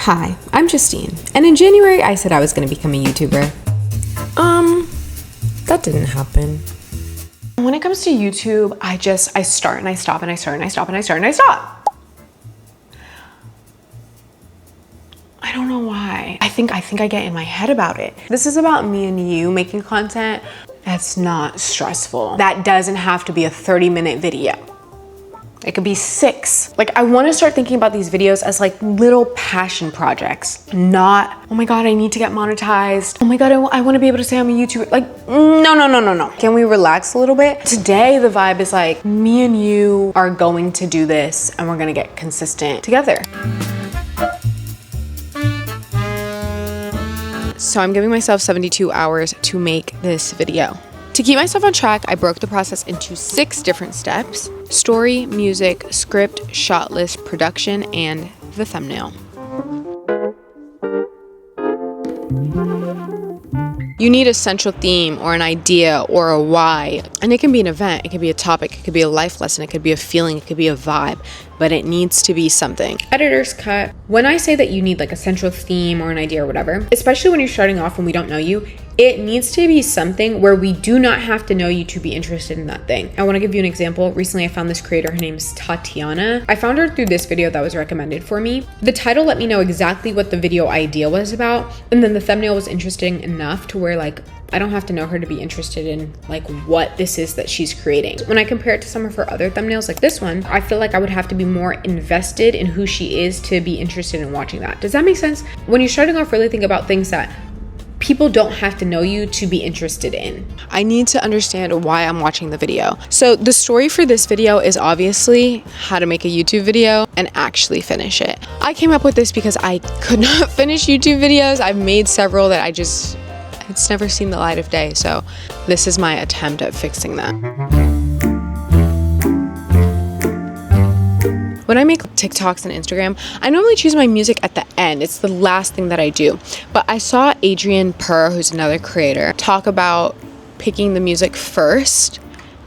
Hi, I'm Justine, and in January I said I was going to become a YouTuber. That didn't happen. When it comes to YouTube, I start and I stop and I start and I stop and I start and I stop. I don't know why. I think I get in my head about it. This is about me and you making content that's not stressful. That doesn't have to be a 30-minute video. It could be 6. Like, I want to start thinking about these videos as like little passion projects, not, oh my God, I need to get monetized. Oh my God, I want to be able to say I'm a YouTuber. Like, no. Can we relax a little bit? Today, the vibe is like, me and you are going to do this and we're going to get consistent together. So I'm giving myself 72 hours to make this video. To keep myself on track, I broke the process into 6 different steps: story, music, script, shot list, production, and the thumbnail. You need a central theme or an idea or a why, and it can be an event, it could be a topic, it could be a life lesson, it could be a feeling, it could be a vibe, but it needs to be something. Editor's cut. When I say that you need like a central theme or an idea or whatever, especially when you're starting off and we don't know you, it needs to be something where we do not have to know you to be interested in that thing. I want to give you an example. Recently, I found this creator. Her name's Tatiana. I found her through this video that was recommended for me. The title let me know exactly what the video idea was about, and then the thumbnail was interesting enough to where like I don't have to know her to be interested in like what this is that she's creating. When I compare it to some of her other thumbnails like this one, I feel like I would have to be more invested in who she is to be interested in watching that. Does that make sense? When you're starting off, really think about things that people don't have to know you to be interested in. I need to understand why I'm watching the video. So the story for this video is obviously how to make a YouTube video and actually finish it. I came up with this because I could not finish YouTube videos. I've made several that it's never seen the light of day. So this is my attempt at fixing that. When I make TikToks and Instagram, I normally choose my music at the end. It's the last thing that I do. But I saw Adrian Purr, who's another creator, talk about picking the music first.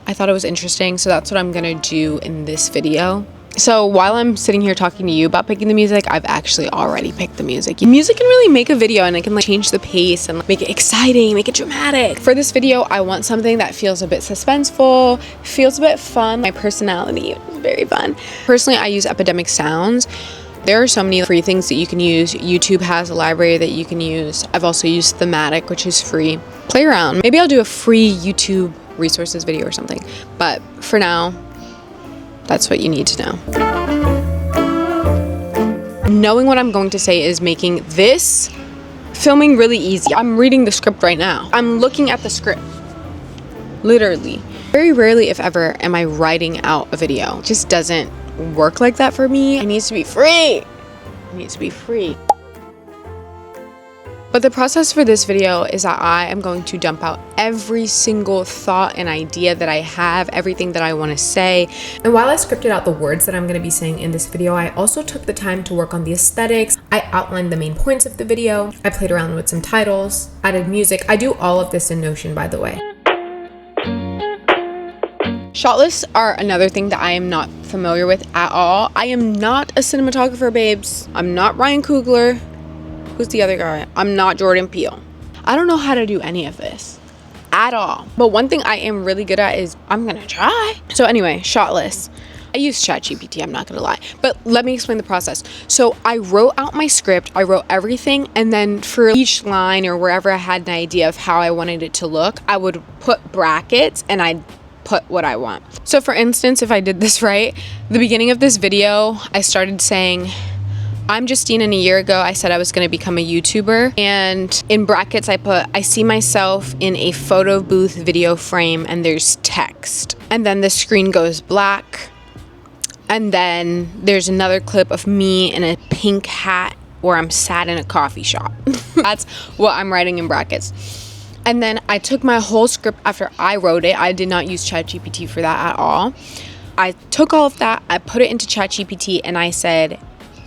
I thought it was interesting, so that's what I'm gonna do in this video. So while I'm sitting here talking to you about picking the music, I've actually already picked the music. Music can really make a video, and it can like change the pace and make it exciting, make it dramatic. For this video, I want something that feels a bit suspenseful, feels a bit fun. My personality is very fun. Personally, I use Epidemic Sounds. There are so many free things that you can use. YouTube has a library that you can use. I've also used Thematic, which is free. Play around. Maybe I'll do a free YouTube resources video or something. But for now, that's what you need to know. Knowing what I'm going to say is making this filming really easy. I'm reading the script right now. I'm looking at the script, literally. Very rarely, if ever, am I writing out a video. It just doesn't work like that for me. It needs to be free. It needs to be free. But the process for this video is that I am going to dump out every single thought and idea that I have, everything that I want to say. And while I scripted out the words that I'm going to be saying in this video, I also took the time to work on the aesthetics. I outlined the main points of the video. I played around with some titles, added music. I do all of this in Notion, by the way. Shot lists are another thing that I am not familiar with at all. I am not a cinematographer, babes. I'm not Ryan Coogler. Who's the other guy? I'm not Jordan Peele. I don't know how to do any of this at all. But one thing I am really good at is I'm gonna try. So anyway, shot lists. I use ChatGPT, I'm not gonna lie. But let me explain the process. So I wrote out my script, I wrote everything, and then for each line or wherever I had an idea of how I wanted it to look, I would put brackets and I'd put what I want. So for instance, if I did this right, the beginning of this video, I started saying, I'm Justine, and a year ago I said I was going to become a YouTuber, and in brackets I put, I see myself in a photo booth video frame, and there's text, and then the screen goes black, and then there's another clip of me in a pink hat where I'm sat in a coffee shop. That's what I'm writing in brackets. And then I took my whole script after I wrote it. I did not use ChatGPT for that at all. I took all of that, I put it into ChatGPT, and I said,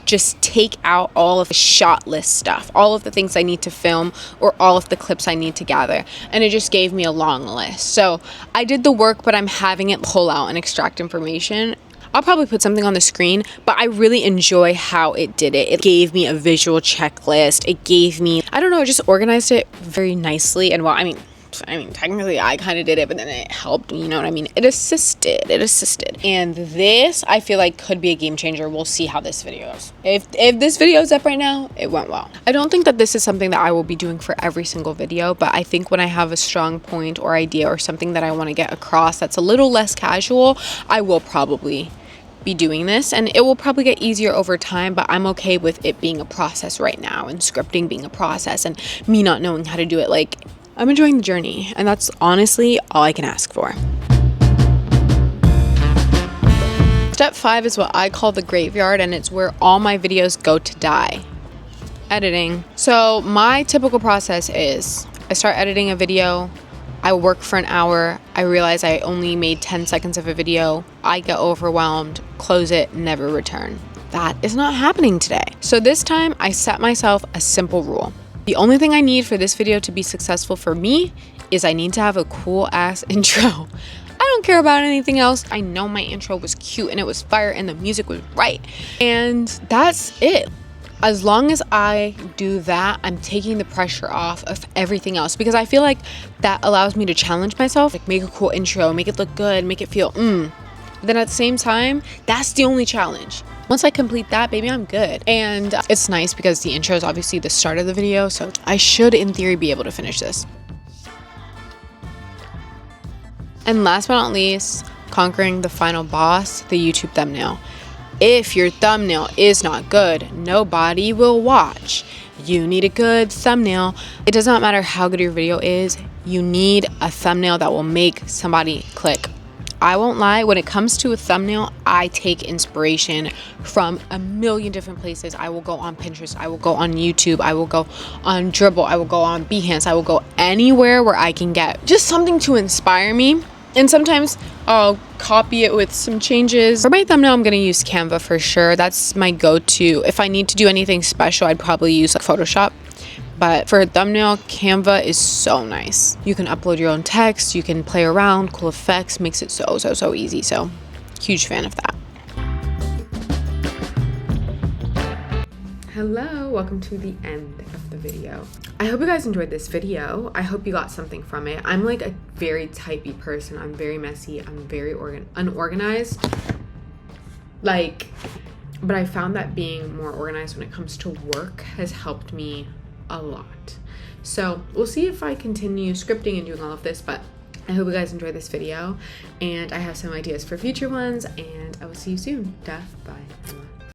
just take out all of the shot list stuff, all of the things I need to film or all of the clips I need to gather. And it just gave me a long list. So I did the work, but I'm having it pull out and extract information. I'll probably put something on the screen, but I really enjoy how it did it. It gave me a visual checklist. It gave me, I don't know, it just organized it very nicely. And well, I mean, technically I kind of did it, but then it helped me, you know what I mean? It assisted. And this, I feel like, could be a game changer. We'll see how this video goes. If this video is up right now, it went well. I don't think that this is something that I will be doing for every single video, but I think when I have a strong point or idea or something that I want to get across that's a little less casual, I will probably be doing this, and it will probably get easier over time, but I'm okay with it being a process right now, and scripting being a process, and me not knowing how to do it. Like, I'm enjoying the journey, and that's honestly all I can ask for. Step 5 is what I call the graveyard, and it's where all my videos go to die. Editing. So my typical process is I start editing a video, I work for an hour, I realize I only made 10 seconds of a video, I get overwhelmed, close it, never return. That is not happening today. So this time I set myself a simple rule. The only thing I need for this video to be successful for me is I need to have a cool ass intro. I don't care about anything else. I know my intro was cute and it was fire and the music was right. And that's it. As long as I do that, I'm taking the pressure off of everything else, because I feel like that allows me to challenge myself, like make a cool intro, make it look good, make it feel Then at the same time, that's the only challenge. Once I complete that, baby, I'm good. And it's nice because the intro is obviously the start of the video, so I should, in theory, be able to finish this. And last but not least, conquering the final boss, the YouTube thumbnail. If your thumbnail is not good, nobody will watch. You need a good thumbnail. It does not matter how good your video is, you need a thumbnail that will make somebody click. I won't lie, when it comes to a thumbnail, I take inspiration from a million different places. I will go on Pinterest, I will go on YouTube, I will go on Dribble, I will go on Behance, I will go anywhere where I can get just something to inspire me. And sometimes I'll copy it with some changes. For my thumbnail, I'm gonna use Canva for sure. That's my go-to. If I need to do anything special, I'd probably use like Photoshop. But for a thumbnail, Canva is so nice. You can upload your own text, you can play around, cool effects, makes it so easy. So, huge fan of that. Hello, welcome to the end of the video. I hope you guys enjoyed this video. I hope you got something from it. I'm like a very typey person. I'm very messy. I'm very unorganized. But I found that being more organized when it comes to work has helped me a lot. So we'll see if I continue scripting and doing all of this, but I hope you guys enjoyed this video, and I have some ideas for future ones, and I will see you soon. Bye.